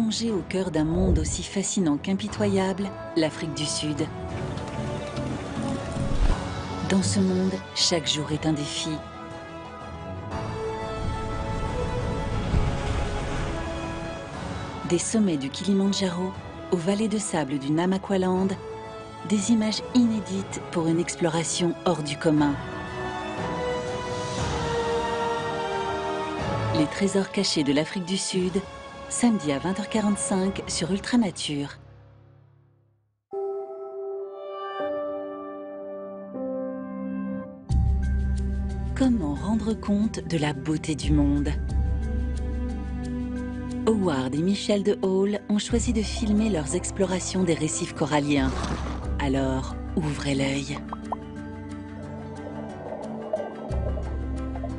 plongé au cœur d'un monde aussi fascinant qu'impitoyable, l'Afrique du Sud. Dans ce monde, chaque jour est un défi. Des sommets du Kilimandjaro aux vallées de sable du Namaqualand, des images inédites pour une exploration hors du commun. Les trésors cachés de l'Afrique du Sud, samedi à 20h45 sur Ultranature. Comment rendre compte de la beauté du monde? Howard et Michel de Hall ont choisi de filmer leurs explorations des récifs coralliens. Alors, ouvrez l'œil.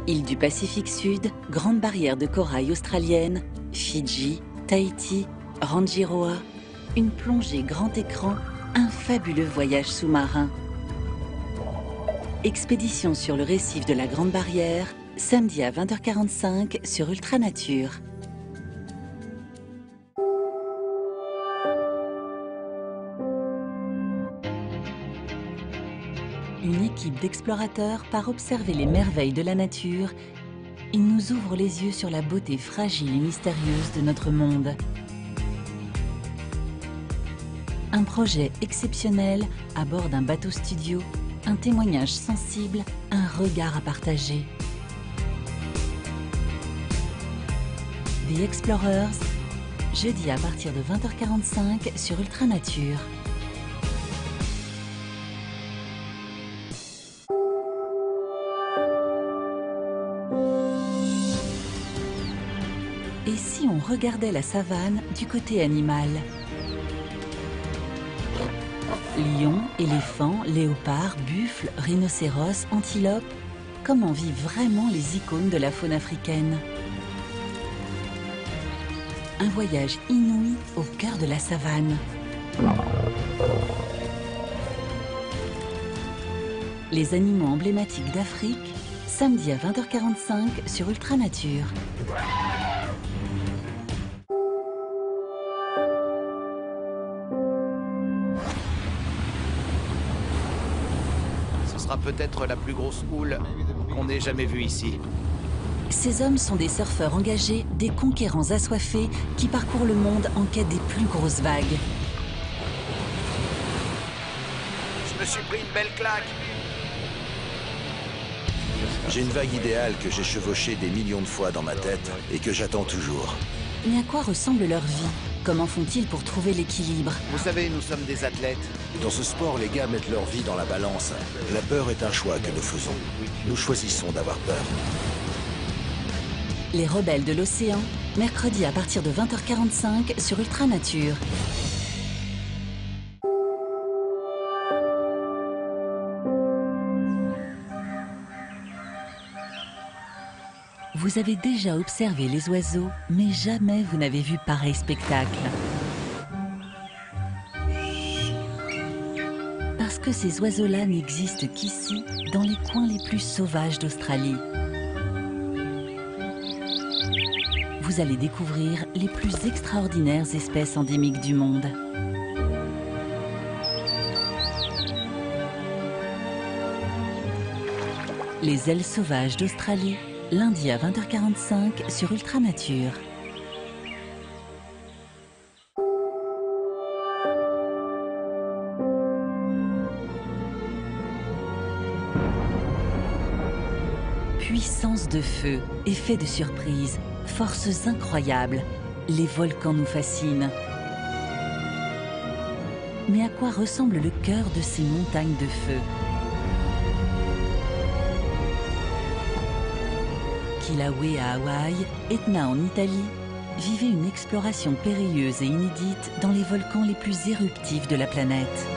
Îles du Pacifique Sud, Grande Barrière de Corail australienne, Fidji, Tahiti, Rangiroa, une plongée grand écran, un fabuleux voyage sous-marin. Expédition sur le récif de la Grande Barrière, samedi à 20h45 sur Ultranature. Une équipe d'explorateurs part observer les merveilles de la nature. Ils nous ouvrent les yeux sur la beauté fragile et mystérieuse de notre monde. Un projet exceptionnel à bord d'un bateau studio, un témoignage sensible, un regard à partager. The Explorers, jeudi à partir de 20h45 sur Ultranature. Et si on regardait la savane du côté animal? Lions, éléphants, léopards, buffles, rhinocéros, antilopes, comment vivent vraiment les icônes de la faune africaine? Un voyage inouï au cœur de la savane. Les animaux emblématiques d'Afrique, samedi à 20h45 sur Ultranature. Ce sera peut-être la plus grosse houle qu'on ait jamais vue ici. Ces hommes sont des surfeurs engagés, des conquérants assoiffés qui parcourent le monde en quête des plus grosses vagues. Je me suis pris une belle claque. J'ai une vague idéale que j'ai chevauchée des millions de fois dans ma tête et que j'attends toujours. Mais à quoi ressemble leur vie? Comment font-ils pour trouver l'équilibre? Vous savez, nous sommes des athlètes. Dans ce sport, les gars mettent leur vie dans la balance. La peur est un choix que nous faisons. Nous choisissons d'avoir peur. Les rebelles de l'océan, mercredi à partir de 20h45 sur Ultranature. Vous avez déjà observé les oiseaux, mais jamais vous n'avez vu pareil spectacle. Parce que ces oiseaux-là n'existent qu'ici, dans les coins les plus sauvages d'Australie. Vous allez découvrir les plus extraordinaires espèces endémiques du monde. Les ailes sauvages d'Australie, lundi à 20h45 sur Ultranature. Puissance de feu, effet de surprise, forces incroyables, les volcans nous fascinent. Mais à quoi ressemble le cœur de ces montagnes de feu? Kilauea à Hawaï, Etna en Italie, vivez une exploration périlleuse et inédite dans les volcans les plus éruptifs de la planète.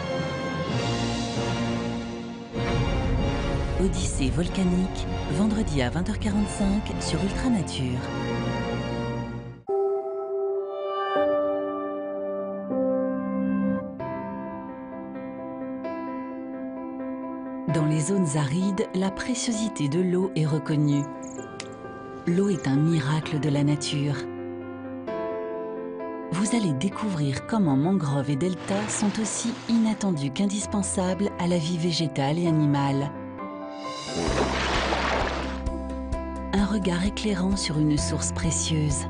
Odyssée volcanique, vendredi à 20h45 sur Ultranature. Dans les zones arides, la préciosité de l'eau est reconnue. L'eau est un miracle de la nature. vous allez découvrir comment mangroves et deltas sont aussi inattendus qu'indispensables à la vie végétale et animale. Un regard éclairant sur une source précieuse.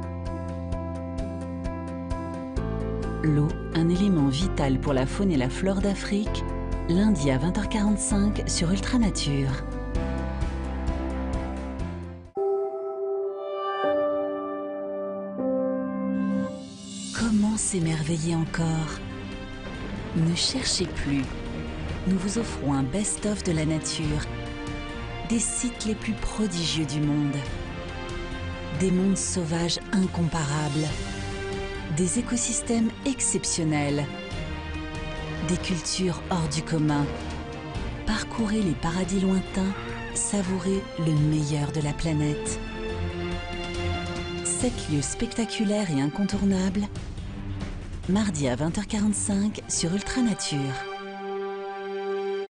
L'eau, un élément vital pour la faune et la flore d'Afrique, lundi à 20h45 sur Ultranature. Comment s'émerveiller encore? Ne cherchez plus. Nous vous offrons un best-of de la nature, des sites les plus prodigieux du monde, des mondes sauvages incomparables, des écosystèmes exceptionnels, des cultures hors du commun. Parcourez les paradis lointains, savourez le meilleur de la planète. 7 lieux spectaculaires et incontournables, mardi à 20h45 sur Ultranature.